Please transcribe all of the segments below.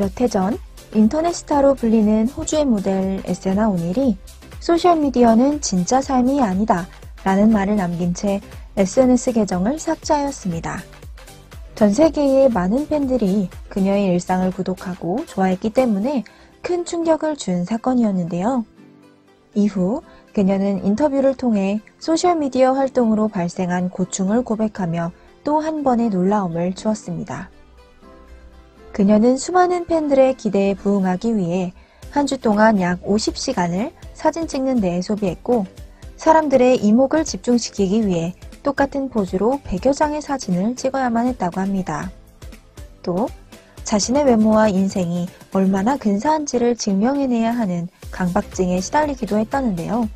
몇 해 전 인터넷 스타로 불리는 호주의 모델 에세나 오닐이 소셜미디어는 진짜 삶이 아니다 라는 말을 남긴 채 SNS 계정을 삭제하였습니다. 전 세계의 많은 팬들이 그녀의 일상을 구독하고 좋아했기 때문에 큰 충격을 준 사건이었는데요. 이후 그녀는 인터뷰를 통해 소셜미디어 활동으로 발생한 고충을 고백하며 또 한 번의 놀라움을 주었습니다. 그녀는 수많은 팬들의 기대에 부응하기 위해 한 주 동안 약 50시간을 사진 찍는 데에 소비했고, 사람들의 이목을 집중시키기 위해 똑같은 포즈로 100여 장의 사진을 찍어야만 했다고 합니다. 또 자신의 외모와 인생이 얼마나 근사한지를 증명해내야 하는 강박증에 시달리기도 했다는데요.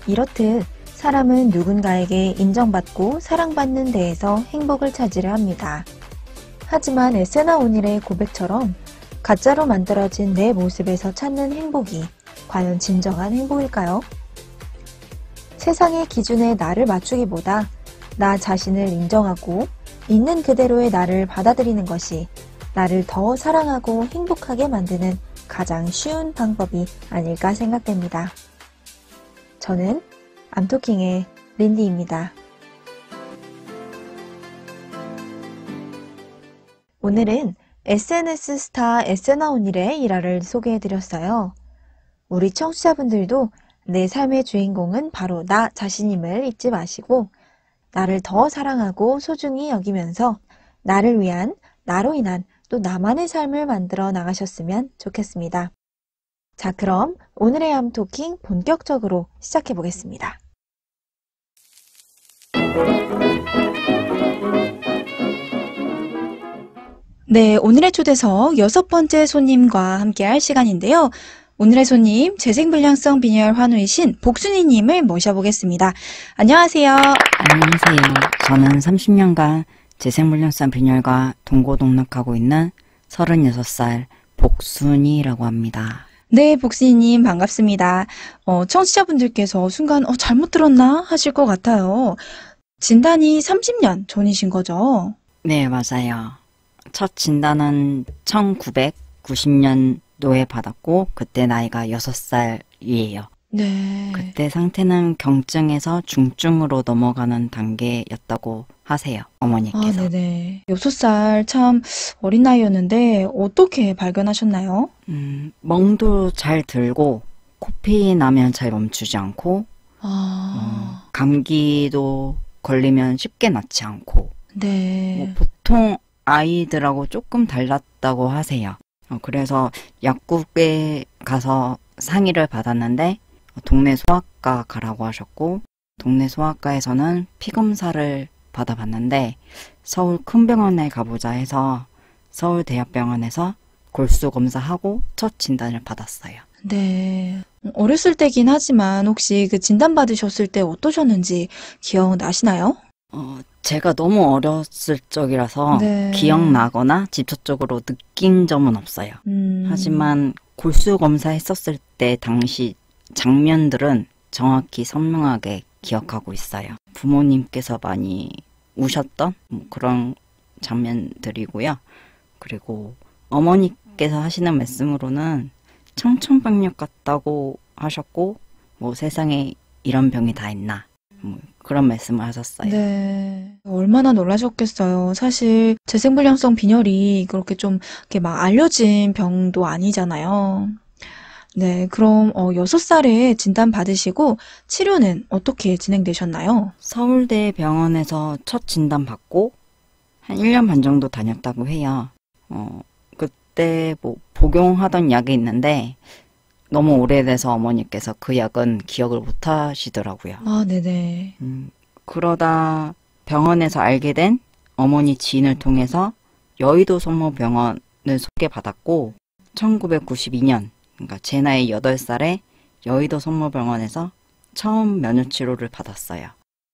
이렇듯 사람은 누군가에게 인정받고 사랑받는 데에서 행복을 찾으려 합니다. 하지만 에세나 오닐의 고백처럼 가짜로 만들어진 내 모습에서 찾는 행복이 과연 진정한 행복일까요? 세상의 기준에 나를 맞추기보다 나 자신을 인정하고 있는 그대로의 나를 받아들이는 것이 나를 더 사랑하고 행복하게 만드는 가장 쉬운 방법이 아닐까 생각됩니다. 저는 암토킹의 린디입니다. 오늘은 SNS 스타 에세나 오닐의 일화를 소개해드렸어요. 우리 청취자분들도 내 삶의 주인공은 바로 나 자신임을 잊지 마시고 나를 더 사랑하고 소중히 여기면서 나를 위한, 나로 인한 또 나만의 삶을 만들어 나가셨으면 좋겠습니다. 자, 그럼 오늘의 암토킹 본격적으로 시작해 보겠습니다. 네, 오늘의 초대석 6번째 손님과 함께 할 시간인데요. 오늘의 손님, 재생불량성 빈혈 환우이신 복순이님을 모셔보겠습니다. 안녕하세요. 안녕하세요. 저는 30년간 재생불량성 빈혈과 동고동락하고 있는 36살 복순이라고 합니다. 네, 복순이님 반갑습니다. 청취자분들께서 순간 잘못 들었나 하실 것 같아요. 진단이 30년 전이신 거죠? 네, 맞아요. 첫 진단은 1990년도에 받았고 그때 나이가 6살이에요. 네. 그때 상태는 경증에서 중증으로 넘어가는 단계였다고 하세요, 어머니께서. 네네. 6살 참 어린 나이였는데 어떻게 발견하셨나요? 멍도 잘 들고 코피 나면 잘 멈추지 않고 감기도 걸리면 쉽게 낫지 않고 네. 보통 아이들하고 조금 달랐다고 하세요. 그래서 약국에 가서 상의를 받았는데 동네 소아과 가라고 하셨고 동네 소아과에서는 피검사를 받아봤는데 서울 큰 병원에 가보자 해서 서울대학병원에서 골수 검사하고 첫 진단을 받았어요. 네. 어렸을 때긴 하지만 혹시 그 진단 받으셨을 때 어떠셨는지 기억나시나요? 제가 너무 어렸을 적이라서 네. 기억나거나 직접적으로 느낀 점은 없어요. 하지만 골수 검사했었을 때 당시 장면들은 정확히 선명하게 기억하고 있어요. 부모님께서 많이 우셨던 그런 장면들이고요. 그리고 어머니께서 하시는 말씀으로는 청천벽력 같다고 하셨고 세상에 이런 병이 다 있나 그런 말씀을 하셨어요. 네. 얼마나 놀라셨겠어요. 사실 재생불량성 빈혈이 그렇게 좀 이렇게 막 알려진 병도 아니잖아요. 네, 그럼 6살에 진단 받으시고 치료는 어떻게 진행되셨나요? 서울대 병원에서 첫 진단 받고 한 1년 반 정도 다녔다고 해요. 그때 복용하던 약이 있는데 너무 오래돼서 어머니께서 그 약은 기억을 못 하시더라고요. 네네. 그러다 병원에서 알게 된 어머니 지인을 통해서 여의도 성모병원을 소개받았고 1992년 그러니까 제 나이 8살에 여의도 성모병원에서 처음 면역치료를 받았어요.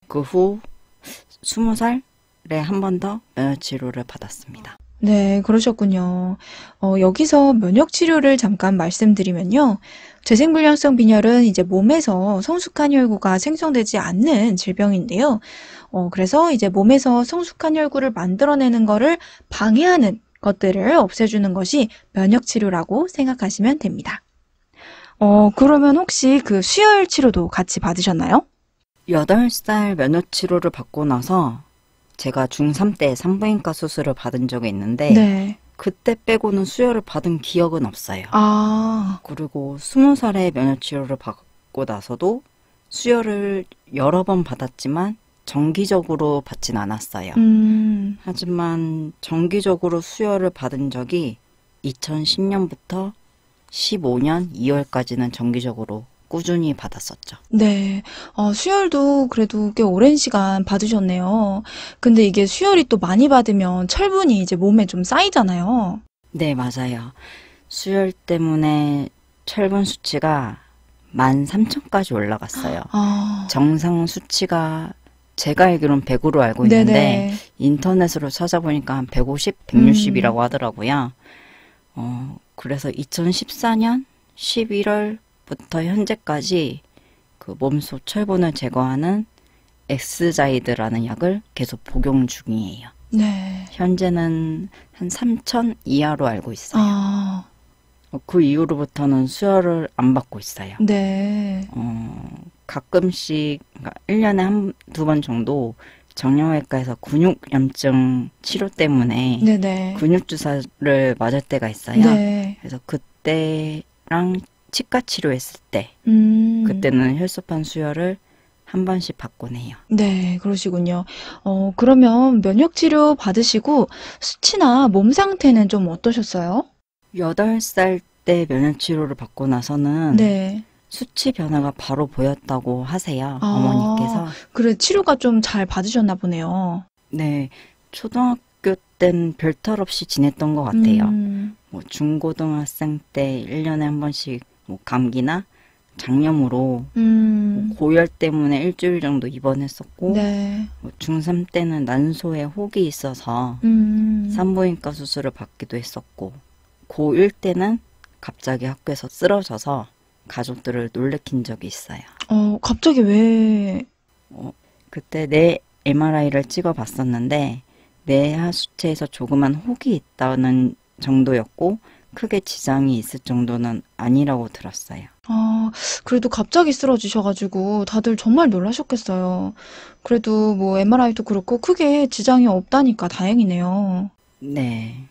그 후 20살에 한 번 더 면역치료를 받았습니다. 네, 그러셨군요. 여기서 면역치료를 잠깐 말씀드리면요. 재생불량성 빈혈은 이제 몸에서 성숙한 혈구가 생성되지 않는 질병인데요. 그래서 이제 몸에서 성숙한 혈구를 만들어내는 거를 방해하는 것들을 없애주는 것이 면역치료라고 생각하시면 됩니다. 그러면 혹시 그 수혈 치료도 같이 받으셨나요? 8살 면역치료를 받고 나서 제가 중3 때 산부인과 수술을 받은 적이 있는데 네. 그때 빼고는 수혈을 받은 기억은 없어요. 아, 그리고 20살에 면역치료를 받고 나서도 수혈을 여러 번 받았지만 정기적으로 받진 않았어요. 하지만 정기적으로 수혈을 받은 적이 2010년부터 15년 2월까지는 정기적으로 꾸준히 받았었죠. 네. 수혈도 그래도 꽤 오랜 시간 받으셨네요. 근데 이게 수혈이 또 많이 받으면 철분이 이제 몸에 좀 쌓이잖아요. 네, 맞아요. 수혈 때문에 철분 수치가 13,000까지 올라갔어요. 아, 정상 수치가 제가 알기로는 100으로 알고 있는데 네네. 인터넷으로 찾아보니까 한 150, 160이라고 하더라고요. 그래서 2014년 11월부터 현재까지 그 몸속 철분을 제거하는 엑스자이드라는 약을 계속 복용 중이에요. 네. 현재는 한 3,000 이하로 알고 있어요. 아, 그 이후로부터는 수혈을 안 받고 있어요. 네. 가끔씩, 그러니까 1년에 한두 번 정도 정형외과에서 근육염증 치료 때문에 네네. 근육주사를 맞을 때가 있어요. 네. 그래서 그때랑 치과 치료했을 때, 그때는 혈소판 수혈을 한 번씩 받곤 해요. 네, 그러시군요. 그러면 면역치료 받으시고 수치나 몸 상태는 좀 어떠셨어요? 8살 때 면역치료를 받고 나서는 네. 수치 변화가 바로 보였다고 하세요. 아, 어머니께서. 그래, 치료가 좀 잘 받으셨나 보네요. 네, 초등학교 땐 별탈 없이 지냈던 것 같아요. 뭐 중고등학생 때 1년에 한 번씩 뭐 감기나 장염으로 뭐 고열 때문에 일주일 정도 입원했었고 네. 뭐 중3 때는 난소에 혹이 있어서 산부인과 수술을 받기도 했었고 고1 때는 갑자기 학교에서 쓰러져서 가족들을 놀래킨 적이 있어요. 갑자기 왜? 그때 내 MRI를 찍어봤었는데 내 하수체에서 조그만 혹이 있다는 정도였고 크게 지장이 있을 정도는 아니라고 들었어요. 그래도 갑자기 쓰러지셔가지고 다들 정말 놀라셨겠어요. 그래도 뭐 MRI도 그렇고 크게 지장이 없다니까 다행이네요. 네,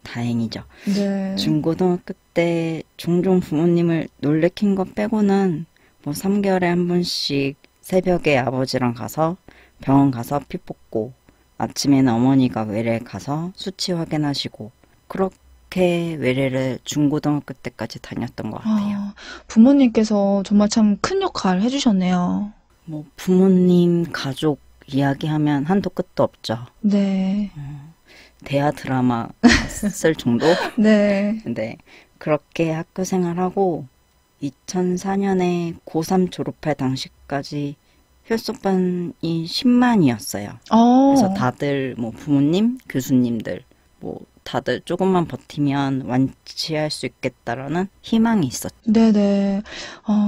다행이죠. 네. 중고등학교 때 종종 부모님을 놀래킨 것 빼고는 뭐 3개월에 한 번씩 새벽에 아버지랑 가서 병원 가서 피 뽑고 아침에는 어머니가 외래 가서 수치 확인하시고 그렇게 외래를 중고등학교 때까지 다녔던 것 같아요. 부모님께서 정말 참 큰 역할 해주셨네요. 뭐 부모님, 가족 이야기하면 한도 끝도 없죠. 네. 대하 드라마 쓸 정도? 네. 근데 그렇게 학교 생활하고 2004년에 고3 졸업할 당시까지 혈소판이 10만이었어요. 그래서 다들 뭐 부모님, 교수님들 뭐 다들 조금만 버티면 완치할 수 있겠다라는 희망이 있었죠. 네네.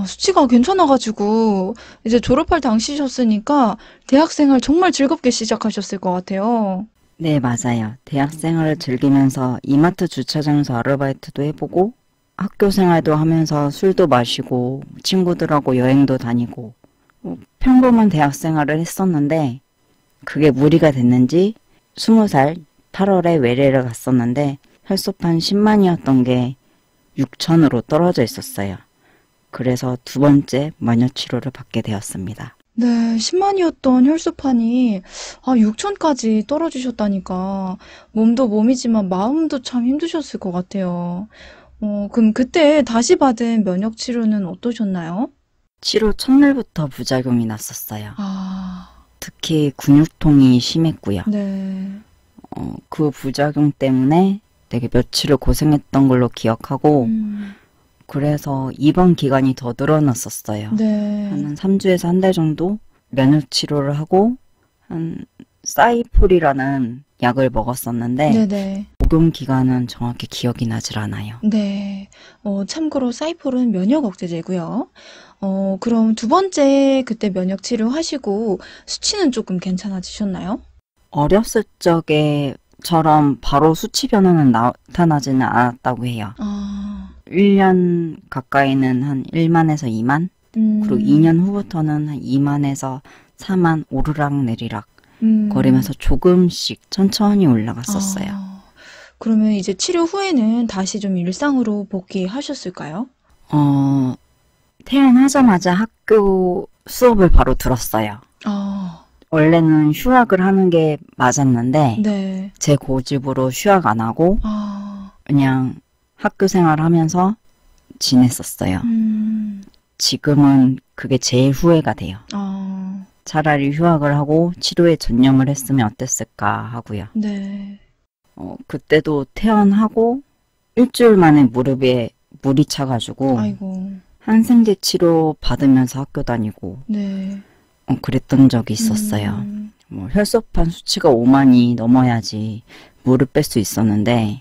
수치가 괜찮아가지고 이제 졸업할 당시셨으니까 대학생활 정말 즐겁게 시작하셨을 것 같아요. 네, 맞아요. 대학 생활을 즐기면서 이마트 주차장에서 아르바이트도 해보고 학교 생활도 하면서 술도 마시고 친구들하고 여행도 다니고 평범한 대학 생활을 했었는데 그게 무리가 됐는지 20살 8월에 외래를 갔었는데 혈소판 10만이었던 게 6천으로 떨어져 있었어요. 그래서 두 번째 면역치료를 받게 되었습니다. 네, 10만이었던 혈소판이 6천까지 떨어지셨다니까 몸도 몸이지만 마음도 참 힘드셨을 것 같아요. 그럼 그때 다시 받은 면역 치료는 어떠셨나요? 치료 첫날부터 부작용이 났었어요. 아, 특히 근육통이 심했고요. 네. 그 부작용 때문에 되게 며칠을 고생했던 걸로 기억하고 그래서 입원 기간이 더 늘어났었어요. 네. 한 3주에서 한 달 정도 면역 치료를 하고 한 사이풀이라는 약을 먹었었는데 네네. 복용 기간은 정확히 기억이 나질 않아요. 네. 참고로 사이폴은 면역 억제제고요. 그럼 두 번째 그때 면역 치료 하시고 수치는 조금 괜찮아지셨나요? 어렸을 적에 처럼 바로 수치 변화는 나타나지는 않았다고 해요. 1년 가까이는 한 1만에서 2만, 그리고 2년 후부터는 한 2만에서 4만 오르락 내리락 거리면서 조금씩 천천히 올라갔었어요. 그러면 이제 치료 후에는 다시 좀 일상으로 복귀하셨을까요? 태어나자마자 학교 수업을 바로 들었어요. 원래는 휴학을 하는 게 맞았는데 네. 제 고집으로 휴학 안 하고 그냥 학교 생활하면서 지냈었어요. 지금은 그게 제일 후회가 돼요. 차라리 휴학을 하고 치료에 전념을 했으면 어땠을까 하고요. 네. 그때도 퇴원하고 일주일 만에 무릎에 물이 차가지고 아이고. 항생제 치료 받으면서 학교 다니고 네. 그랬던 적이 있었어요. 뭐 혈소판 수치가 5만이 넘어야지 물을 뺄 수 있었는데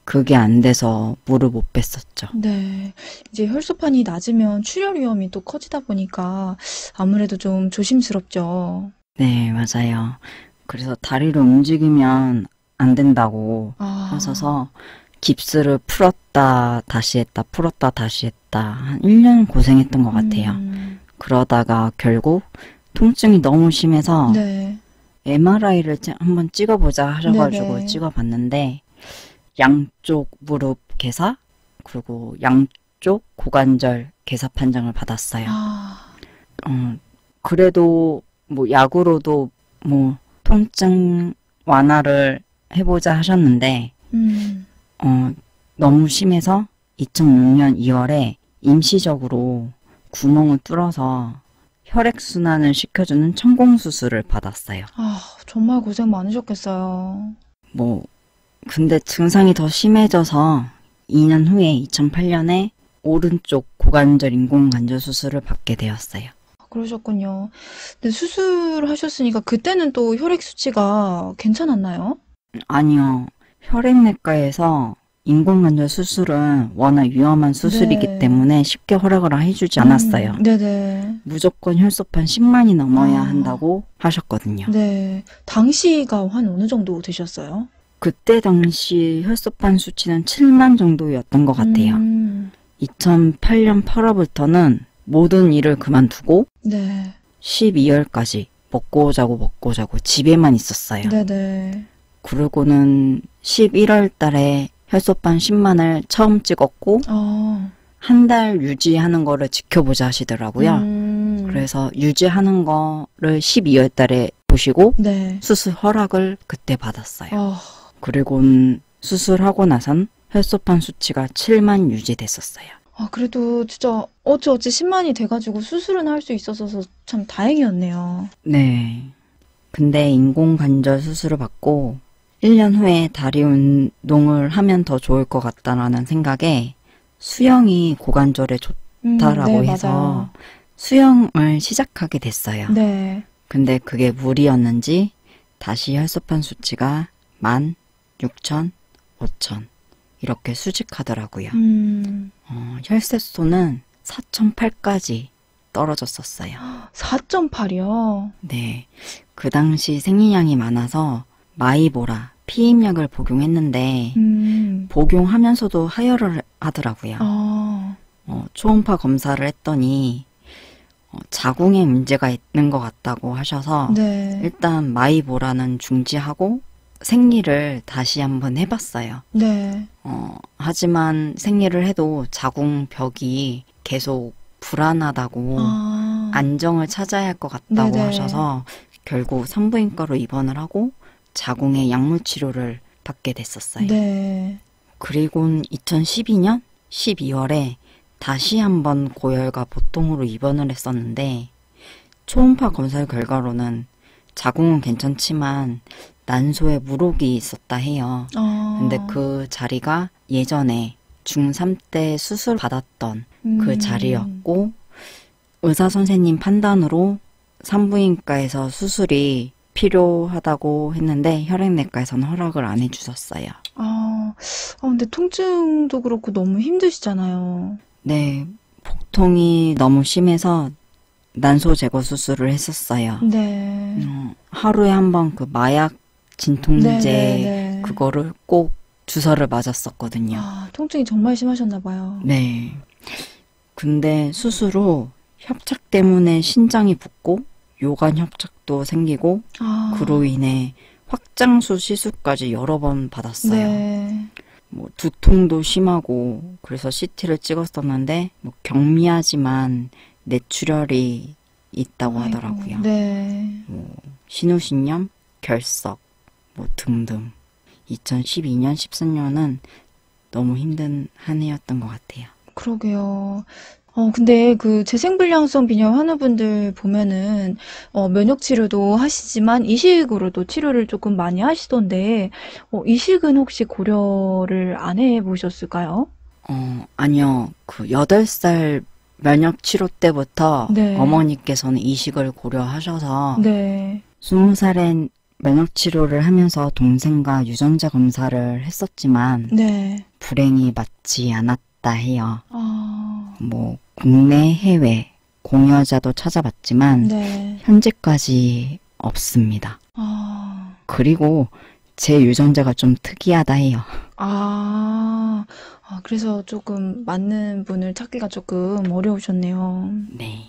그게 안 돼서 물을 못 뺐었죠. 네. 이제 혈소판이 낮으면 출혈 위험이 또 커지다 보니까 아무래도 좀 조심스럽죠. 네, 맞아요. 그래서 다리를 움직이면 안 된다고 하셔서 깁스를 풀었다 다시 했다 풀었다 다시 했다 한 1년 고생했던 것 같아요. 그러다가 결국 통증이 너무 심해서 네. MRI를 한번 찍어보자 하셔가지고 네네. 찍어봤는데 양쪽 무릎 괴사 그리고 양쪽 고관절 괴사 판정을 받았어요. 그래도 뭐 약으로도 뭐 통증 완화를 해보자 하셨는데 너무 심해서 2006년 2월에 임시적으로 구멍을 뚫어서 혈액순환을 시켜주는 천공수술을 받았어요. 정말 고생 많으셨겠어요. 근데 증상이 더 심해져서 2년 후에 2008년에 오른쪽 고관절 인공관절 수술을 받게 되었어요. 그러셨군요. 근데 수술하셨으니까 그때는 또 혈액 수치가 괜찮았나요? 아니요. 혈액내과에서 인공관절 수술은 워낙 위험한 수술이기 네. 때문에 쉽게 허락을 해주지 않았어요. 네네. 무조건 혈소판 10만이 넘어야 한다고 하셨거든요. 네. 당시가 한 어느 정도 되셨어요? 그때 당시 혈소판 수치는 7만 정도였던 것 같아요. 2008년 8월부터는 모든 일을 그만두고 네. 12월까지 먹고 자고 집에만 있었어요. 네네. 그러고는 11월 달에 혈소판 10만을 처음 찍었고 한 달 유지하는 거를 지켜보자 하시더라고요. 그래서 유지하는 거를 12월 달에 보시고 네. 수술 허락을 그때 받았어요. 그리고는 수술하고 나선 혈소판 수치가 7만 유지됐었어요. 그래도 진짜 어찌 10만이 돼가지고 수술은 할 수 있어서 참 다행이었네요. 네. 근데 인공관절 수술을 받고 1년 후에 다리 운동을 하면 더 좋을 것 같다라는 생각에 수영이 고관절에 좋다라고 네, 해서 맞아요. 수영을 시작하게 됐어요. 네. 근데 그게 무리였는지 다시 혈소판 수치가 1만, 6천, 5천 이렇게 수직하더라고요. 혈색소는 4.8까지 떨어졌었어요. 4.8이요? 네. 그 당시 생리량이 많아서 마이보라, 피임약을 복용했는데 복용하면서도 하혈을 하더라고요. 초음파 검사를 했더니 자궁에 문제가 있는 것 같다고 하셔서 네. 일단 마이보라는 중지하고 생리를 다시 한번 해봤어요. 네. 하지만 생리를 해도 자궁벽이 계속 불안하다고 안정을 찾아야 할 것 같다고 네네. 하셔서 결국 산부인과로 입원을 하고 자궁의 약물 치료를 받게 됐었어요. 네. 그리고 2012년 12월에 다시 한번 고열과 보통으로 입원을 했었는데 초음파 검사 결과로는 자궁은 괜찮지만 난소에 물혹이 있었다 해요. 근데 그 자리가 예전에 중3 때 수술 받았던 그 자리였고 의사 선생님 판단으로 산부인과에서 수술이 필요하다고 했는데 혈액내과에서는 허락을 안 해주셨어요. 근데 통증도 그렇고 너무 힘드시잖아요. 네, 복통이 너무 심해서 난소 제거 수술을 했었어요. 네. 하루에 한 번 그 마약 진통제 네네네. 그거를 꼭 주사를 맞았었거든요. 아, 통증이 정말 심하셨나 봐요. 네. 근데 수술 후 협착 때문에 신장이 붓고 요관 협착도 생기고 아, 그로 인해 확장수 시술까지 여러 번 받았어요. 네. 뭐 두통도 심하고 그래서 CT를 찍었었는데 뭐 경미하지만 뇌출혈이 있다고 아이고, 하더라고요. 네. 뭐 신우신염, 결석 뭐 등등. 2012년, 13년은 너무 힘든 한 해였던 것 같아요. 그러게요. 근데 그 재생불량성 빈혈 환우분들 보면은 면역 치료도 하시지만 이식으로도 치료를 조금 많이 하시던데 이식은 혹시 고려를 안 해보셨을까요? 아니요. 그 8살 면역 치료 때부터 네. 어머니께서는 이식을 고려하셔서 네. 20살엔 면역 치료를 하면서 동생과 유전자 검사를 했었지만 네. 불행히 맞지 않았다 해요. 아, 뭐 국내, 해외 공여자도 찾아봤지만 네. 현재까지 없습니다. 아, 그리고 제 유전자가 좀 특이하다 해요. 그래서 조금 맞는 분을 찾기가 조금 어려우셨네요. 네.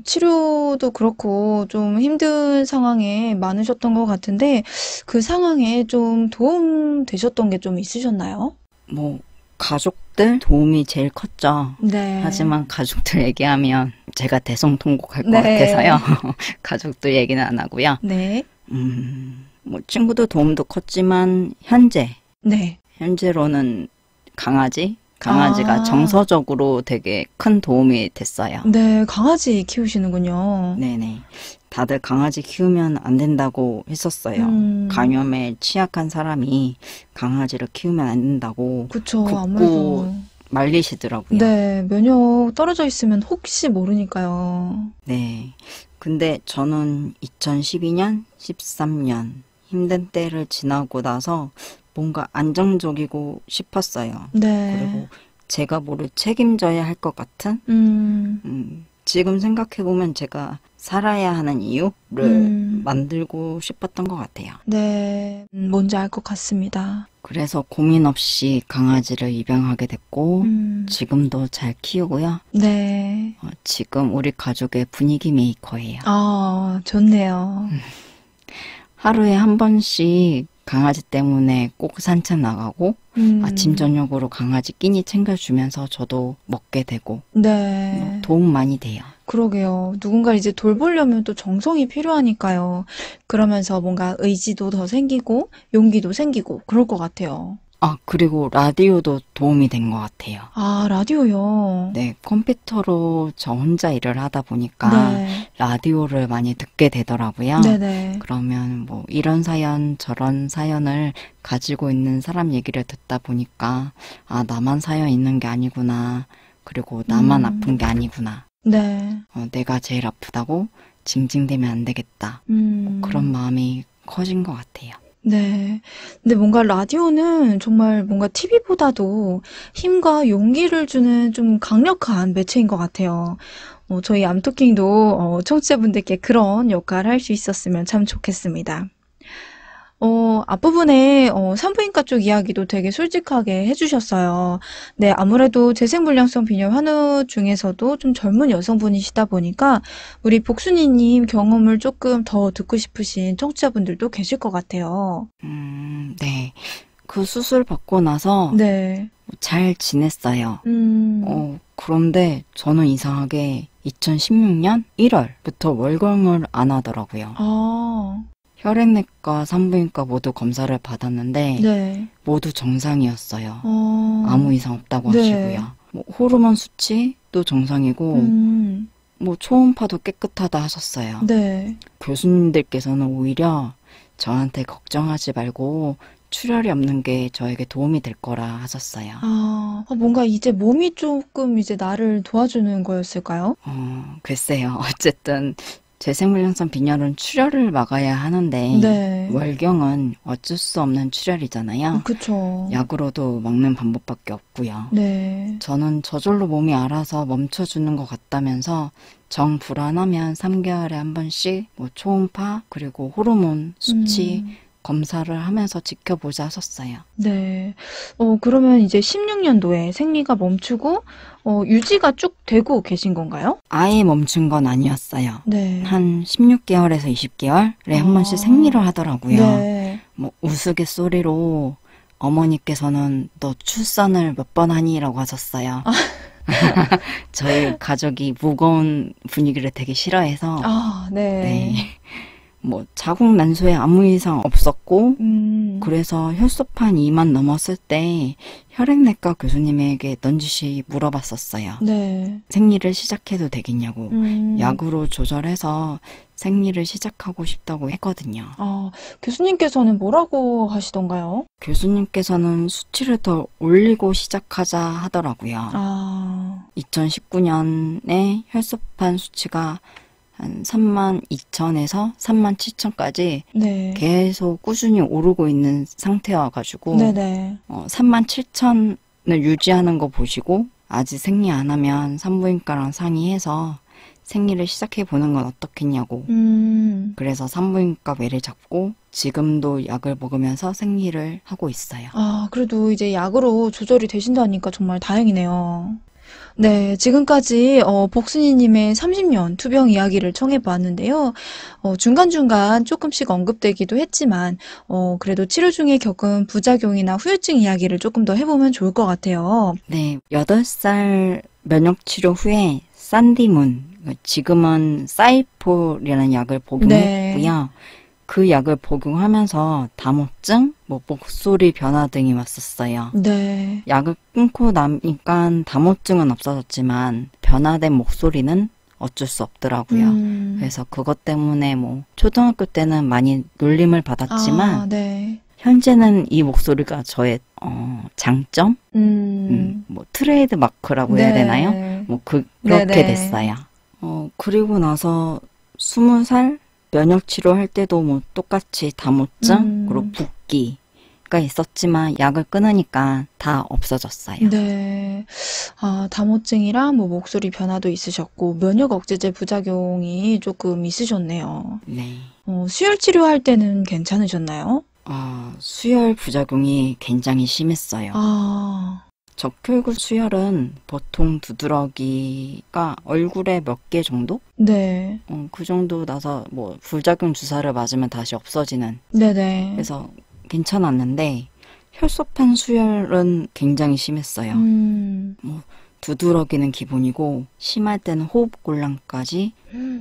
치료도 그렇고 좀 힘든 상황에 많으셨던 것 같은데 그 상황에 좀 도움 되셨던 게 좀 있으셨나요? 뭐 가족들 도움이 제일 컸죠. 네. 하지만 가족들 얘기하면 제가 대성통곡할 것 네. 같아서요. 가족들 얘기는 안 하고요. 네. 뭐 친구도 도움도 컸지만 네. 현재로는 강아지가 아. 정서적으로 되게 큰 도움이 됐어요. 네, 강아지 키우시는군요. 네네. 다들 강아지 키우면 안 된다고 했었어요. 음. 감염에 취약한 사람이 강아지를 키우면 안 된다고 그쵸, 굽고 아무래도. 말리시더라고요. 네, 면역 떨어져 있으면 혹시 모르니까요. 네. 근데 저는 2012년, 13년 힘든 때를 지나고 나서 뭔가 안정적이고 싶었어요. 네. 그리고 제가 뭐를 책임져야 할 것 같은? 지금 생각해보면 제가 살아야 하는 이유를 만들고 싶었던 것 같아요. 네, 뭔지 알 것 같습니다. 그래서 고민 없이 강아지를 입양하게 됐고, 음. 지금도 잘 키우고요. 네. 지금 우리 가족의 분위기 메이커예요. 좋네요. 하루에 한 번씩 강아지 때문에 꼭 산책 나가고 아침 저녁으로 강아지 끼니 챙겨주면서 저도 먹게 되고 네. 도움 많이 돼요. 그러게요. 누군가 이제 돌보려면 또 정성이 필요하니까요. 그러면서 뭔가 의지도 더 생기고 용기도 생기고 그럴 것 같아요. 그리고 라디오도 도움이 된 것 같아요. 라디오요. 네, 컴퓨터로 저 혼자 일을 하다 보니까 네. 라디오를 많이 듣게 되더라고요. 네네. 그러면 뭐 이런 사연 저런 사연을 가지고 있는 사람 얘기를 듣다 보니까 나만 사연 있는 게 아니구나. 그리고 나만 아픈 게 아니구나. 네. 내가 제일 아프다고 징징대면 안 되겠다. 그런 마음이 커진 것 같아요. 네. 근데 뭔가 라디오는 정말 뭔가 TV보다도 힘과 용기를 주는 좀 강력한 매체인 것 같아요. 저희 암토킹도 청취자분들께 그런 역할을 할 수 있었으면 참 좋겠습니다. 앞부분에 산부인과 쪽 이야기도 되게 솔직하게 해주셨어요. 네, 아무래도 재생불량성 빈혈 환우 중에서도 좀 젊은 여성분이시다 보니까 우리 복순이님 경험을 조금 더 듣고 싶으신 청취자분들도 계실 것 같아요. 네. 그 수술 받고 나서 네. 잘 지냈어요. 음. 그런데 저는 이상하게 2016년 1월부터 월경을 안 하더라고요. 혈액내과, 산부인과 모두 검사를 받았는데 네. 모두 정상이었어요. 어. 아무 이상 없다고 네. 하시고요. 뭐 호르몬 수치도 정상이고 뭐 초음파도 깨끗하다 하셨어요. 네. 교수님들께서는 오히려 저한테 걱정하지 말고 출혈이 없는 게 저에게 도움이 될 거라 하셨어요. 뭔가 이제 몸이 조금 이제 나를 도와주는 거였을까요? 글쎄요. 어쨌든 재생불량성 빈혈은 출혈을 막아야 하는데 네. 월경은 어쩔 수 없는 출혈이잖아요. 그쵸. 약으로도 막는 방법밖에 없고요. 네. 저는 저절로 몸이 알아서 멈춰주는 것 같다면서 정 불안하면 3개월에 한 번씩 뭐 초음파 그리고 호르몬 수치 검사를 하면서 지켜보자 하셨어요. 네. 그러면 이제 16년도에 생리가 멈추고, 유지가 쭉 되고 계신 건가요? 아예 멈춘 건 아니었어요. 네. 한 16개월에서 20개월에 한 번씩 생리를 하더라고요. 네. 뭐 우스갯소리로 어머니께서는 너 출산을 몇 번 하니? 라고 하셨어요. 저희 가족이 무거운 분위기를 되게 싫어해서 네. 네. 뭐 자궁 난소에 아무 이상 없었고 그래서 혈소판 2만 넘었을 때 혈액내과 교수님에게 넌지시 물어봤었어요. 네. 생리를 시작해도 되겠냐고. 약으로 조절해서 생리를 시작하고 싶다고 했거든요. 교수님께서는 뭐라고 하시던가요? 교수님께서는 수치를 더 올리고 시작하자 하더라고요. 2019년에 혈소판 수치가 한 32,000에서 37,000까지 네. 계속 꾸준히 오르고 있는 상태여가지고 네네. 37,000을 유지하는 거 보시고 아직 생리 안 하면 산부인과랑 상의해서 생리를 시작해 보는 건 어떻겠냐고. 그래서 산부인과 매를 잡고 지금도 약을 먹으면서 생리를 하고 있어요. 그래도 이제 약으로 조절이 되신다니까 정말 다행이네요. 네, 지금까지 복순이님의 30년 투병 이야기를 청해보았는데요. 중간중간 조금씩 언급되기도 했지만 그래도 치료 중에 겪은 부작용이나 후유증 이야기를 조금 더 해보면 좋을 것 같아요. 네, 8살 면역치료 후에 산디문, 지금은 사이폴이라는 약을 복용했고요. 그 약을 복용하면서 담호증, 목소리 변화 등이 왔었어요. 네. 약을 끊고 나니까 담호증은 없어졌지만 변화된 목소리는 어쩔 수 없더라고요. 그래서 그것 때문에 초등학교 때는 많이 놀림을 받았지만 네. 현재는 이 목소리가 저의 장점? 트레이드 마크라고 해야 되나요? 그렇게 됐어요. 그리고 나서 20살 면역 치료할 때도 똑같이 담호증, 그리고 붓기가 있었지만 약을 끊으니까 다 없어졌어요. 네. 담호증이랑 목소리 변화도 있으셨고 면역 억제제 부작용이 조금 있으셨네요. 네. 수혈 치료할 때는 괜찮으셨나요? 수혈 부작용이 굉장히 심했어요. 적혈구 수혈은 보통 두드러기가 얼굴에 몇 개 정도? 네. 그 정도 나서 부작용 주사를 맞으면 다시 없어지는. 네네. 그래서 괜찮았는데 혈소판 수혈은 굉장히 심했어요. 두드러기는 기본이고 심할 때는 호흡곤란까지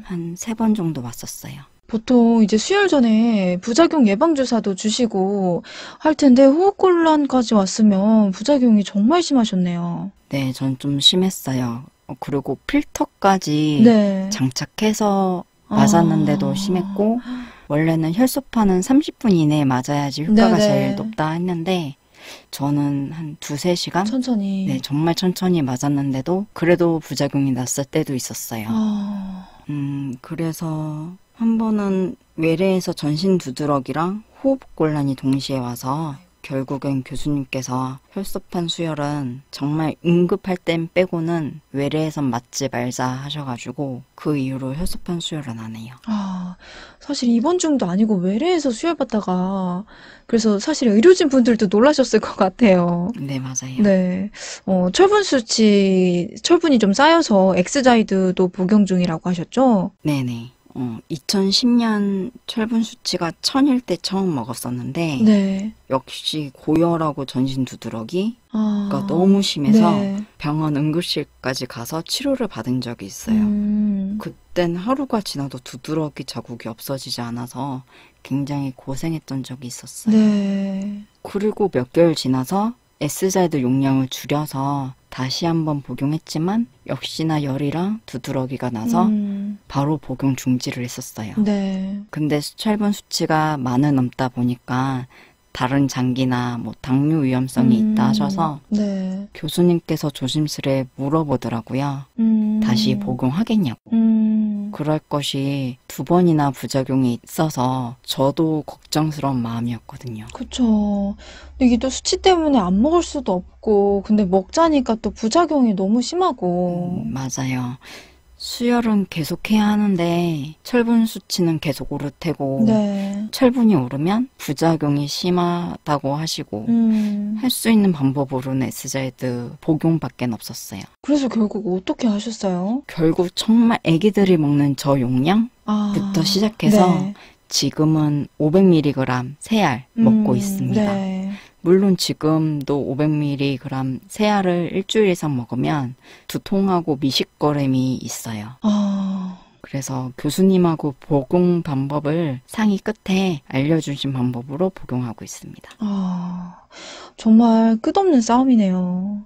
한 3번 정도 왔었어요. 보통 이제 수혈 전에 부작용 예방 주사도 주시고 할 텐데 호흡곤란까지 왔으면 부작용이 정말 심하셨네요. 네, 전 좀 심했어요. 그리고 필터까지 장착해서 맞았는데도 심했고 원래는 혈소판은 30분 이내에 맞아야지 효과가 제일 높다 했는데 저는 한 2-3시간? 천천히. 네, 정말 천천히 맞았는데도 그래도 부작용이 났을 때도 있었어요. 그래서 한 번은 외래에서 전신 두드러기랑 호흡곤란이 동시에 와서 결국엔 교수님께서 혈소판 수혈은 정말 응급할 땐 빼고는 외래에선 맞지 말자 하셔가지고 그 이후로 혈소판 수혈은 안 해요. 사실 이번 중도 아니고 외래에서 수혈받다가 그래서 사실 의료진 분들도 놀라셨을 것 같아요. 네, 맞아요. 네. 철분이 좀 쌓여서 엑스자이드도 복용 중이라고 하셨죠? 네네. 2010년 철분 수치가 1000일 때 처음 먹었었는데 역시 고열하고 전신 두드러기가 너무 심해서 병원 응급실까지 가서 치료를 받은 적이 있어요. 그땐 하루가 지나도 두드러기 자국이 없어지지 않아서 굉장히 고생했던 적이 있었어요. 그리고 몇 개월 지나서 S자이드 용량을 줄여서 다시 한번 복용했지만 역시나 열이랑 두드러기가 나서 바로 복용 중지를 했었어요. 근데 철분 수치가 만을 넘다 보니까 다른 장기나 당뇨 위험성이 있다 하셔서 교수님께서 조심스레 물어보더라고요. 다시 복용하겠냐고. 그럴 것이 2번이나 부작용이 있어서 저도 걱정스러운 마음이었거든요. 그쵸. 근데 이게 또 수치 때문에 안 먹을 수도 없고 근데 먹자니까 또 부작용이 너무 심하고. 맞아요. 수혈은 계속해야 하는데 철분 수치는 계속 오를 테고 네. 철분이 오르면 부작용이 심하다고 하시고 할 수 있는 방법으로는 SZ 복용밖에 없었어요. 그래서 결국 어떻게 하셨어요? 결국 정말 애기들이 먹는 저용량부터 시작해서 네. 지금은 500mg 새알 먹고 있습니다. 네. 물론 지금도 500mg 새알을 일주일 이상 먹으면 두통하고 미식거림이 있어요. 그래서 교수님하고 복용 방법을 상의 끝에 알려주신 방법으로 복용하고 있습니다. 정말 끝없는 싸움이네요.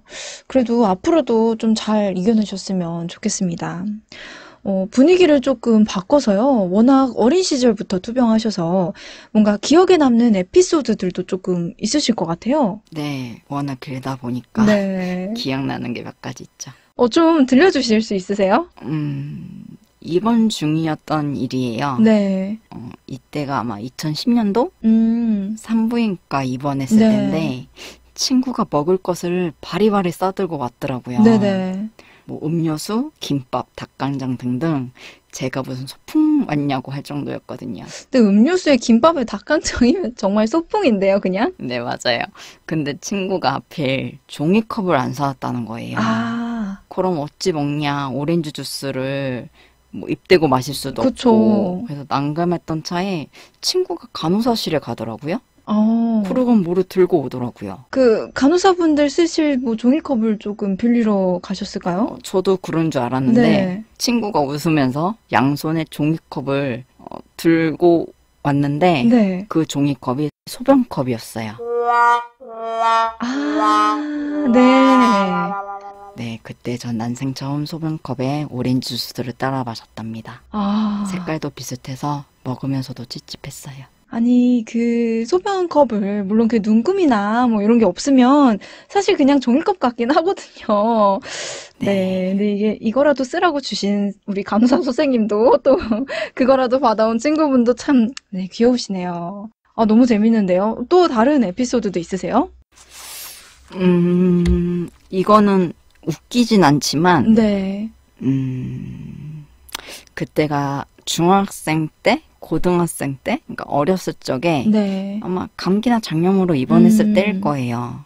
그래도 앞으로도 좀 잘 이겨내셨으면 좋겠습니다. 분위기를 조금 바꿔서요. 워낙 어린 시절부터 투병하셔서 뭔가 기억에 남는 에피소드들도 조금 있으실 것 같아요. 네, 워낙 길다 보니까 네. 기억나는 게 몇 가지 있죠. 좀 들려주실 수 있으세요? 입원 중이었던 일이에요. 네. 이때가 아마 2010년도 산부인과 입원했을 네. 때인데 친구가 먹을 것을 바리바리 싸들고 왔더라고요. 네네. 뭐 음료수, 김밥, 닭강정 등등 제가 무슨 소풍 왔냐고 할 정도였거든요. 근데 음료수에 김밥에 닭강정이면 정말 소풍인데요, 그냥? 네, 맞아요. 근데 친구가 하필 종이컵을 안 사왔다는 거예요. 그럼 어찌 먹냐, 오렌지 주스를 뭐 입대고 마실 수도 그쵸. 없고. 그래서 난감했던 차에 친구가 간호사실에 가더라고요. 그러고 뭐를 들고 오더라고요. 그 간호사분들 쓰실 뭐 종이컵을 조금 빌리러 가셨을까요? 저도 그런 줄 알았는데 네. 친구가 웃으면서 양손에 종이컵을 들고 왔는데 네. 그 종이컵이 소변컵이었어요. 네. 네, 그때 전 난생 처음 소변컵에 오렌지 주스를 따라 마셨답니다. 색깔도 비슷해서 먹으면서도 찝찝했어요. 아니, 그 소변컵을, 물론 그 눈금이나 뭐 이런 게 없으면 사실 그냥 종이컵 같긴 하거든요. 네. 근데 이거라도 쓰라고 주신 우리 간호사 선생님도 또 그거라도 받아온 친구분도 참, 네, 귀여우시네요. 너무 재밌는데요. 또 다른 에피소드도 있으세요? 이거는 웃기진 않지만, 네. 그때가 중학생 때? 고등학생 때? 그러니까 어렸을 적에 네. 아마 감기나 장염으로 입원했을 때일 거예요.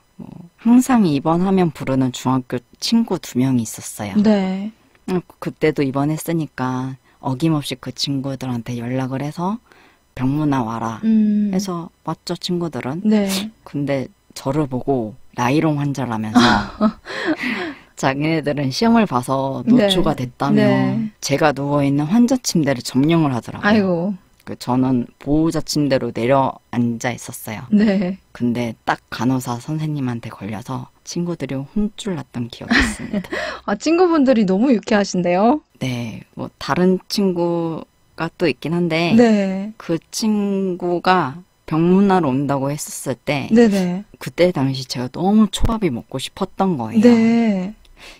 항상 입원하면 부르는 중학교 친구 2명이 있었어요. 네. 그때도 입원했으니까 어김없이 그 친구들한테 연락을 해서 병문안 와라 해서 왔죠, 친구들은. 네. 근데 저를 보고 라이롱 환자라면서 자기네들은 시험을 봐서 노초가 됐다며 네. 제가 누워있는 환자 침대를 점령을 하더라고요. 아이고. 저는 보호자 침대로 내려앉아 있었어요. 네. 근데 딱 간호사 선생님한테 걸려서 친구들이 혼쭐 났던 기억이 있습니다. 친구분들이 너무 유쾌하신데요? 네, 뭐 다른 친구가 또 있긴 한데 네. 그 친구가 병문안으로 온다고 했었을 때 네네. 그때 당시 제가 너무 초밥이 먹고 싶었던 거예요. 네.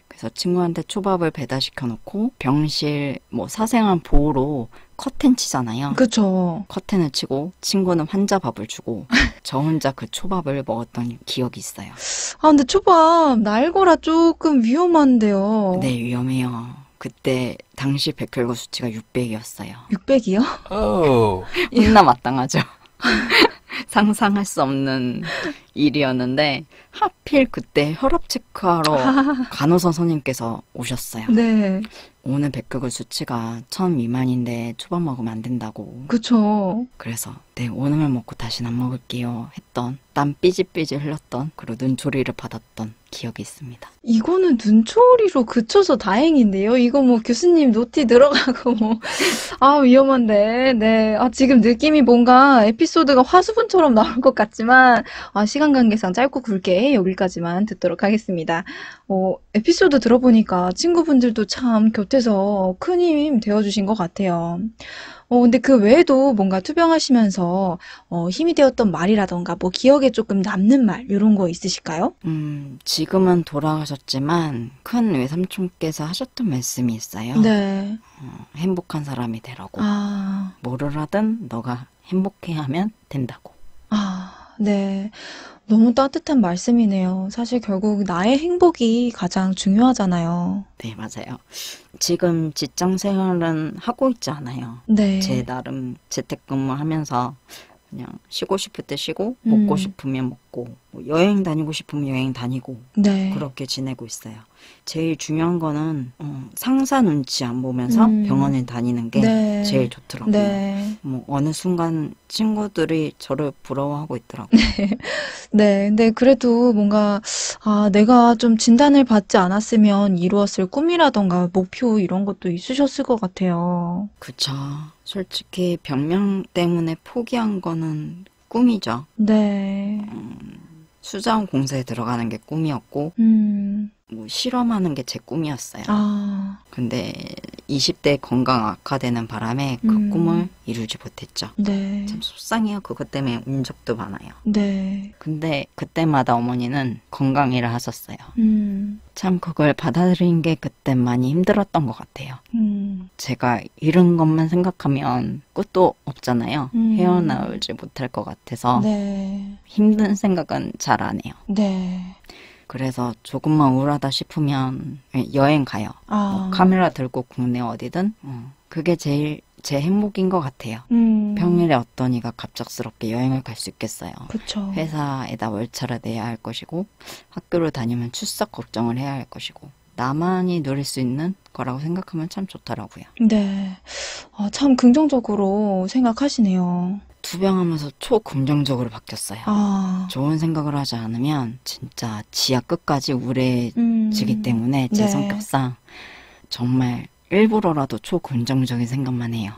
그래서 친구한테 초밥을 배달시켜 놓고 병실 뭐 사생활 보호로 커튼 치잖아요. 그쵸. 커튼을 치고 친구는 환자 밥을 주고 저 혼자 그 초밥을 먹었던 기억이 있어요. 근데 초밥 날거라 조금 위험한데요. 네, 위험해요. 그때 당시 백혈구 수치가 600이었어요. 600이요? 혼나 마땅하죠. 상상할 수 없는 일이었는데 하필 그때 혈압 체크하러 간호사 선생님께서 오셨어요. 네. 오늘 백혈구 수치가 1000 미만인데 초밥 먹으면 안 된다고. 그쵸. 그래서 네, 오늘만 먹고 다시는 안 먹을게요 했던, 땀 삐질삐질 흘렸던, 그리고 눈초리를 받았던 기억이 있습니다. 이거는 눈초리로 그쳐서 다행인데요. 이거 뭐 교수님 노티 들어가고 뭐 위험한데. 네. 지금 느낌이 뭔가 에피소드가 화수분처럼 나올 것 같지만 시간 관계상 짧고 굵게 여기까지만 듣도록 하겠습니다. 에피소드 들어보니까 친구분들도 참 곁에서 큰 힘 되어주신 것 같아요. 근데 그 외에도 뭔가 투병하시면서 힘이 되었던 말이라던가 뭐 기억에 조금 남는 말 이런 거 있으실까요? 지금은 돌아가셨지만 큰 외삼촌께서 하셨던 말씀이 있어요. 네. 행복한 사람이 되라고. 뭐를 하든 너가 행복해하면 된다고. 네. 너무 따뜻한 말씀이네요. 사실 결국 나의 행복이 가장 중요하잖아요. 네, 맞아요. 지금 직장 생활은 하고 있지 않아요. 네. 제 나름 재택근무 하면서 그냥 쉬고 싶을 때 쉬고 먹고 싶으면 먹고 뭐 여행 다니고 싶으면 여행 다니고 네. 그렇게 지내고 있어요. 제일 중요한 거는 상사 눈치 안 보면서 병원에 다니는 게 네. 제일 좋더라고요. 네. 뭐 어느 순간 친구들이 저를 부러워하고 있더라고요. 네. 근데 그래도 뭔가, 내가 좀 진단을 받지 않았으면 이루었을 꿈이라던가 목표 이런 것도 있으셨을 것 같아요. 그쵸. 솔직히 병명 때문에 포기한 거는 꿈이죠. 네. 수자원 공사에 들어가는 게 꿈이었고 뭐 실험하는 게 제 꿈이었어요. 근데 20대 건강 악화되는 바람에 그 꿈을 이루지 못했죠. 네. 참 속상해요. 그것 때문에 운 적도 많아요. 네. 근데 그때마다 어머니는 건강이라 하셨어요. 음. 참 그걸 받아들인 게 그때 많이 힘들었던 것 같아요. 음. 제가 잃은 것만 생각하면 끝도 없잖아요. 음. 헤어나오지 못할 것 같아서 네. 힘든 생각은 잘 안 해요. 네. 그래서 조금만 우울하다 싶으면 여행 가요. 뭐 카메라 들고 국내 어디든 그게 제일 제 행복인 것 같아요. 평일에 어떤 이가 갑작스럽게 여행을 갈 수 있겠어요. 그쵸. 회사에다 월차를 내야 할 것이고 학교를 다니면 출석 걱정을 해야 할 것이고 나만이 누릴 수 있는 거라고 생각하면 참 좋더라고요. 네. 참 긍정적으로 생각하시네요. 투병하면서 초긍정적으로 바뀌었어요. 좋은 생각을 하지 않으면 진짜 지하 끝까지 우울해지기 때문에 제 네. 성격상 정말 일부러라도 초긍정적인 생각만 해요.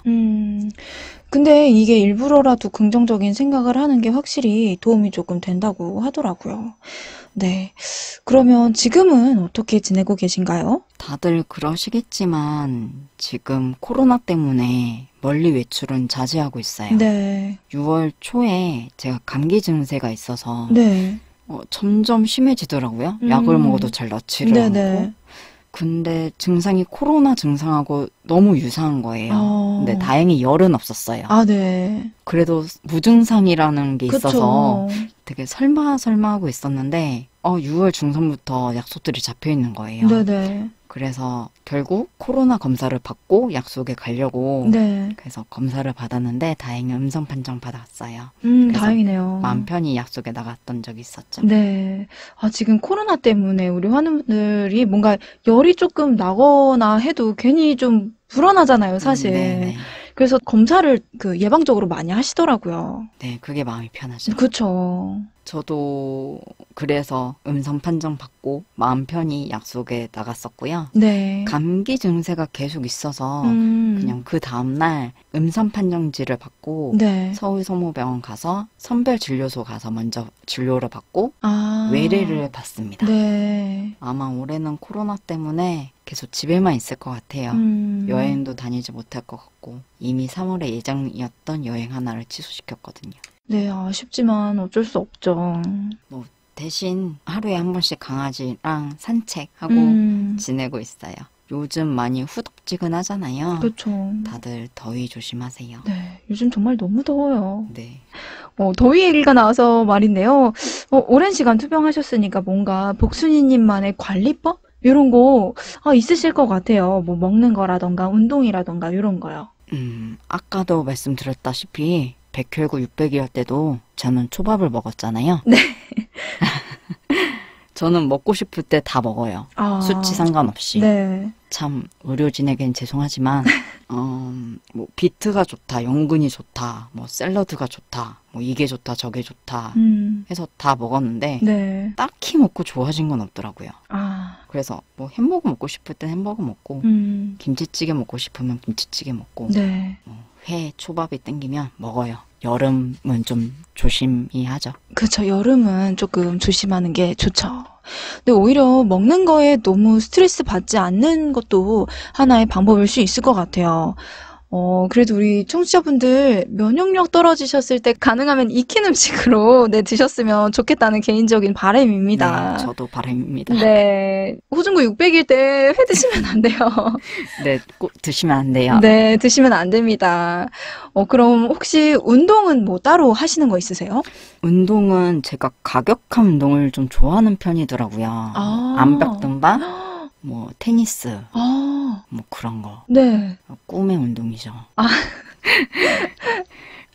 근데 이게 일부러라도 긍정적인 생각을 하는 게 확실히 도움이 조금 된다고 하더라고요. 네. 그러면 지금은 어떻게 지내고 계신가요? 다들 그러시겠지만 지금 코로나 때문에 멀리 외출은 자제하고 있어요. 네. 6월 초에 제가 감기 증세가 있어서 네. 점점 심해지더라고요. 약을 먹어도 잘 낫지를 네네. 않고. 근데 증상이 코로나 증상하고 너무 유사한 거예요. 근데 다행히 열은 없었어요. 네. 그래도 무증상이라는 게 있어서 그쵸. 되게 설마 하고 있었는데 6월 중순부터 약속들이 잡혀 있는 거예요. 네네. 그래서 결국 코로나 검사를 받고 약속에 가려고 네. 그래서 검사를 받았는데 다행히 음성 판정 받았어요. 그래서 다행이네요. 마음 편히 약속에 나갔던 적이 있었죠. 네. 지금 코로나 때문에 우리 환우분들이 뭔가 열이 조금 나거나 해도 괜히 좀 불안하잖아요, 사실. 네네. 그래서 검사를 예방적으로 많이 하시더라고요. 네, 그게 마음이 편하죠. 그쵸. 저도 그래서 음성 판정 받고 마음 편히 약속에 나갔었고요. 네. 감기 증세가 계속 있어서 음. 그냥 그 다음날 음성 판정지를 받고 네. 서울성모병원 가서 선별진료소 가서 먼저 진료를 받고 외래를 받습니다. 네. 아마 올해는 코로나 때문에 계속 집에만 있을 것 같아요. 여행도 다니지 못할 것 같고 이미 3월에 예정이었던 여행 하나를 취소시켰거든요. 네, 아쉽지만 어쩔 수 없죠. 뭐 대신 하루에 한 번씩 강아지랑 산책하고 지내고 있어요. 요즘 많이 후덥지근하잖아요. 그렇죠. 다들 더위 조심하세요. 네, 요즘 정말 너무 더워요. 네. 더위 얘기가 나와서 말인데요. 오랜 시간 투병하셨으니까 뭔가 복순이님만의 관리법? 이런 거 있으실 것 같아요. 뭐 먹는 거라던가 운동이라던가 이런 거요. 아까도 말씀드렸다시피 백혈구 600이었을 때도 저는 초밥을 먹었잖아요. 네. 저는 먹고 싶을 때 다 먹어요. 수치 상관없이. 네. 참 의료진에겐 죄송하지만 뭐 비트가 좋다, 연근이 좋다, 뭐 샐러드가 좋다, 뭐 이게 좋다, 저게 좋다 해서 다 먹었는데 네. 딱히 먹고 좋아진 건 없더라고요. 아. 그래서 뭐 햄버거 먹고 싶을 땐 햄버거 먹고 김치찌개 먹고 싶으면 김치찌개 먹고 네. 회, 초밥이 땡기면 먹어요. 여름은 좀 조심히 하죠. 그쵸. 여름은 조금 조심하는 게 좋죠. 근데 오히려 먹는 거에 너무 스트레스 받지 않는 것도 하나의 방법일 수 있을 것 같아요. 그래도 우리 청취자분들 면역력 떨어지셨을 때 가능하면 익힌 음식으로 네, 드셨으면 좋겠다는 개인적인 바람입니다. 네, 저도 바람입니다. 네, 호중구 600일 때 회 드시면 안 돼요. 네, 꼭 드시면 안 돼요. 네, 드시면 안 됩니다. 그럼 혹시 운동은 뭐 따로 하시는 거 있으세요? 운동은 제가 가격한 운동을 좀 좋아하는 편이더라고요. 아. 암벽 등반, 뭐 테니스, 아, 뭐 그런 거. 네. 꿈의 운동이죠. 아.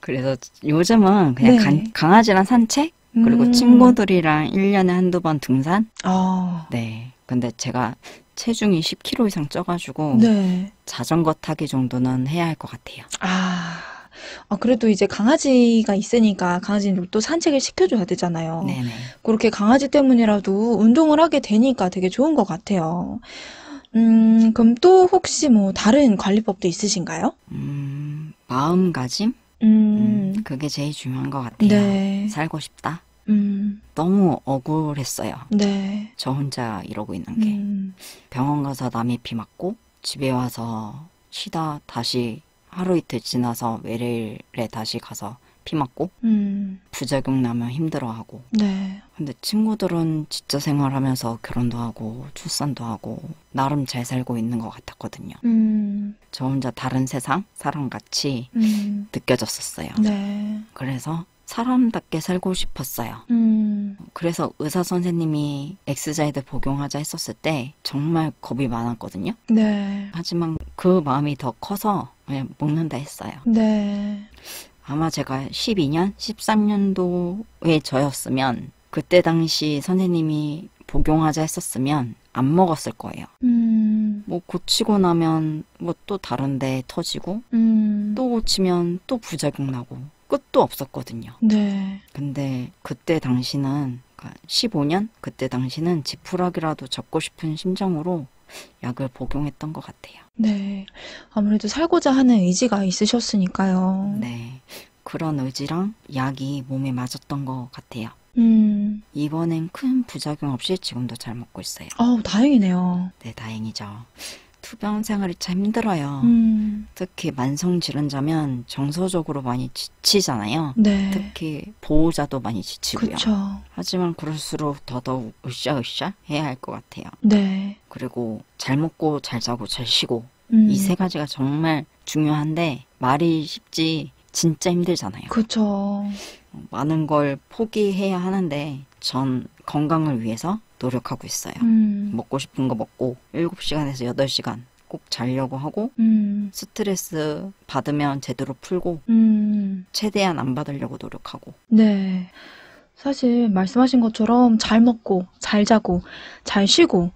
그래서 요즘은 그냥 네. 강아지랑 산책, 그리고 친구들이랑 1년에 한두 번 등산? 아, 네. 근데 제가 체중이 10kg 이상 쪄가지고 네. 자전거 타기 정도는 해야 할 것 같아요. 그래도 이제 강아지가 있으니까 강아지를 또 산책을 시켜줘야 되잖아요. 네네. 그렇게 강아지 때문이라도 운동을 하게 되니까 되게 좋은 것 같아요. 그럼 또 혹시 뭐 다른 관리법도 있으신가요? 마음가짐? 음, 그게 제일 중요한 것 같아요. 네. 살고 싶다? 음, 너무 억울했어요. 네. 저 혼자 이러고 있는 게. 병원 가서 남의 피 맞고 집에 와서 쉬다 다시 하루 이틀 지나서 외래일에 다시 가서 피 맞고 부작용 나면 힘들어하고. 네. 근데 친구들은 진짜 생활하면서 결혼도 하고 출산도 하고 나름 잘 살고 있는 것 같았거든요. 저 혼자 다른 세상 사람같이 느껴졌었어요. 네. 그래서 사람답게 살고 싶었어요. 그래서 의사 선생님이 엑스자이드 복용하자 했었을 때 정말 겁이 많았거든요. 네. 하지만 그 마음이 더 커서 그냥 먹는다 했어요. 네. 아마 제가 12년, 13년도에 저였으면 그때 당시 선생님이 복용하자 했었으면 안 먹었을 거예요. 뭐 고치고 나면 뭐 또 다른데 터지고 또 고치면 또 부작용 나고 끝도 없었거든요. 네. 근데 그때 당시는 15년? 그때 당시는 지푸라기라도 접고 싶은 심정으로 약을 복용했던 것 같아요. 네. 아무래도 살고자 하는 의지가 있으셨으니까요. 네. 그런 의지랑 약이 몸에 맞았던 것 같아요. 이번엔 큰 부작용 없이 지금도 잘 먹고 있어요. 다행이네요. 네, 다행이죠. 투병 생활이 참 힘들어요. 특히 만성 질환자면 정서적으로 많이 지치잖아요. 네. 특히 보호자도 많이 지치고요. 그쵸. 하지만 그럴수록 더더욱 으쌰으쌰 해야 할 것 같아요. 네. 그리고 잘 먹고 잘 자고 잘 쉬고 이 세 가지가 정말 중요한데 말이 쉽지 진짜 힘들잖아요. 그쵸. 많은 걸 포기해야 하는데 전 건강을 위해서 노력하고 있어요. 먹고 싶은 거 먹고 7시간에서 8시간 꼭 자려고 하고 스트레스 받으면 제대로 풀고 최대한 안 받으려고 노력하고. 네. 사실 말씀하신 것처럼 잘 먹고 잘 자고 잘 쉬고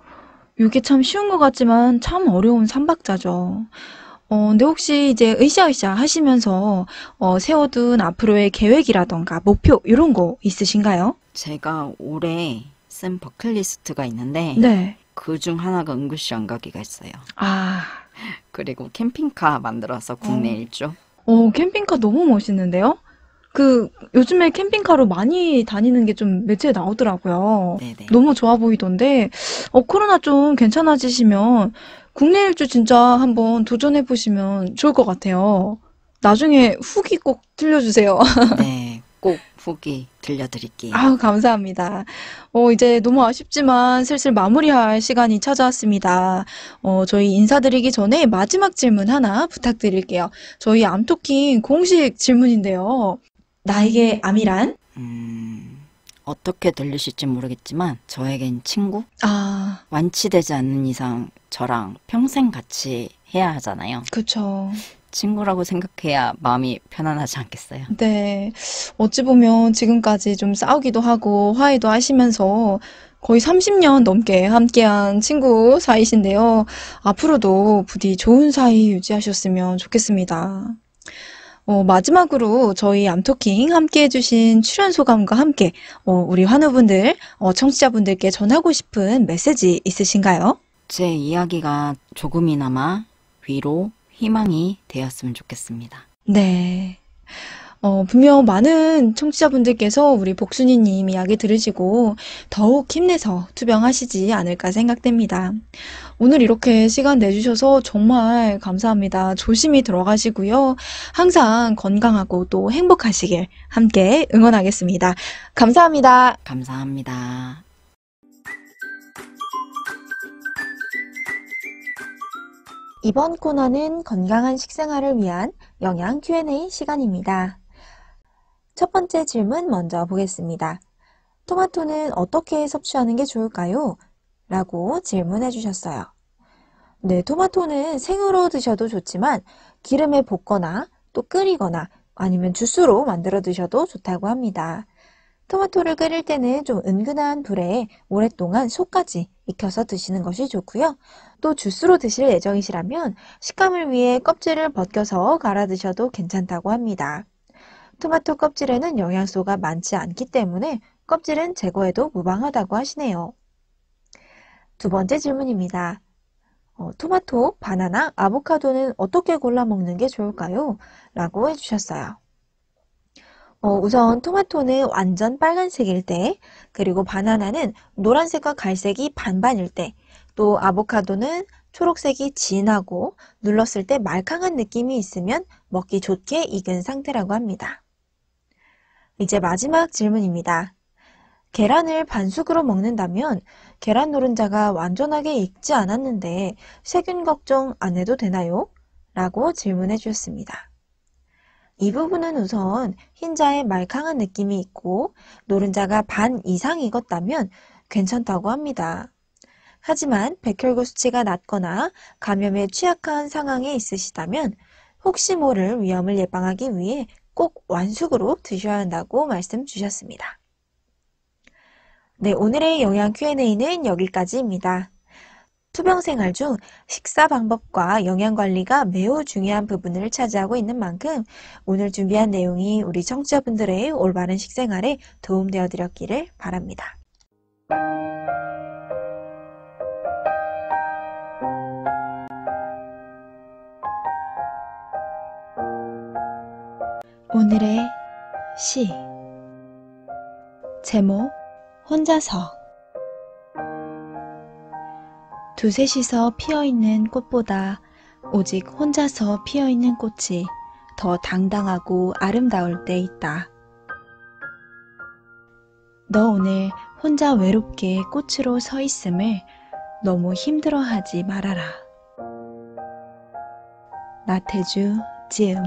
이게 참 쉬운 것 같지만 참 어려운 삼박자죠. 근데 혹시 이제 으쌰으쌰 하시면서 세워둔 앞으로의 계획이라던가 목표 이런 거 있으신가요? 제가 올해 쓴 버킷리스트가 있는데 네. 그중 하나가 응급실 안 가기가 있어요. 아, 그리고 캠핑카 만들어서 국내 일주. 캠핑카 너무 멋있는데요? 요즘에 캠핑카로 많이 다니는 게 좀 매체에 나오더라고요. 네네. 너무 좋아 보이던데, 코로나 좀 괜찮아지시면 국내 일주 진짜 한번 도전해 보시면 좋을 것 같아요. 나중에 후기 꼭 들려주세요. 네, 꼭 후기 들려드릴게요. 아우, 감사합니다. 이제 너무 아쉽지만 슬슬 마무리할 시간이 찾아왔습니다. 저희 인사드리기 전에 마지막 질문 하나 부탁드릴게요. 저희 암토킹 공식 질문인데요. 나에게 암이란? 어떻게 들리실지 모르겠지만 저에겐 친구? 아, 완치되지 않는 이상 저랑 평생 같이 해야 하잖아요. 그쵸. 친구라고 생각해야 마음이 편안하지 않겠어요? 네. 어찌 보면 지금까지 좀 싸우기도 하고 화해도 하시면서 거의 30년 넘게 함께한 친구 사이신데요. 앞으로도 부디 좋은 사이 유지하셨으면 좋겠습니다. 마지막으로 저희 암토킹 함께 해주신 출연 소감과 함께 우리 환우분들, 청취자분들께 전하고 싶은 메시지 있으신가요? 제 이야기가 조금이나마 위로, 희망이 되었으면 좋겠습니다. 네. 분명 많은 청취자분들께서 우리 복순이님 이야기 들으시고 더욱 힘내서 투병하시지 않을까 생각됩니다. 오늘 이렇게 시간 내주셔서 정말 감사합니다. 조심히 들어가시고요. 항상 건강하고 또 행복하시길 함께 응원하겠습니다. 감사합니다. 감사합니다. 이번 코너는 건강한 식생활을 위한 영양 Q&A 시간입니다. 첫 번째 질문 먼저 보겠습니다. 토마토는 어떻게 섭취하는 게 좋을까요? 라고 질문해 주셨어요. 네, 토마토는 생으로 드셔도 좋지만 기름에 볶거나 또 끓이거나 아니면 주스로 만들어 드셔도 좋다고 합니다. 토마토를 끓일 때는 좀 은근한 불에 오랫동안 속까지 익혀서 드시는 것이 좋고요. 또 주스로 드실 예정이시라면 식감을 위해 껍질을 벗겨서 갈아 드셔도 괜찮다고 합니다. 토마토 껍질에는 영양소가 많지 않기 때문에 껍질은 제거해도 무방하다고 하시네요. 두 번째 질문입니다. 토마토, 바나나, 아보카도는 어떻게 골라 먹는 게 좋을까요? 라고 해주셨어요. 우선 토마토는 완전 빨간색일 때, 그리고 바나나는 노란색과 갈색이 반반일 때, 또 아보카도는 초록색이 진하고 눌렀을 때 말캉한 느낌이 있으면 먹기 좋게 익은 상태라고 합니다. 이제 마지막 질문입니다. 계란을 반숙으로 먹는다면 계란 노른자가 완전하게 익지 않았는데 세균 걱정 안 해도 되나요? 라고 질문해 주셨습니다. 이 부분은 우선 흰자에 말캉한 느낌이 있고 노른자가 반 이상 익었다면 괜찮다고 합니다. 하지만 백혈구 수치가 낮거나 감염에 취약한 상황에 있으시다면 혹시 모를 위험을 예방하기 위해 꼭 완숙으로 드셔야 한다고 말씀 주셨습니다. 네, 오늘의 영양 Q&A는 여기까지입니다. 투병 생활 중 식사 방법과 영양 관리가 매우 중요한 부분을 차지하고 있는 만큼 오늘 준비한 내용이 우리 청취자분들의 올바른 식생활에 도움되어 드렸기를 바랍니다. 오늘의 시 제목 혼자서 두셋이서 피어있는 꽃보다 오직 혼자서 피어있는 꽃이 더 당당하고 아름다울 때 있다. 너 오늘 혼자 외롭게 꽃으로 서 있음을 너무 힘들어하지 말아라. 나태주 지음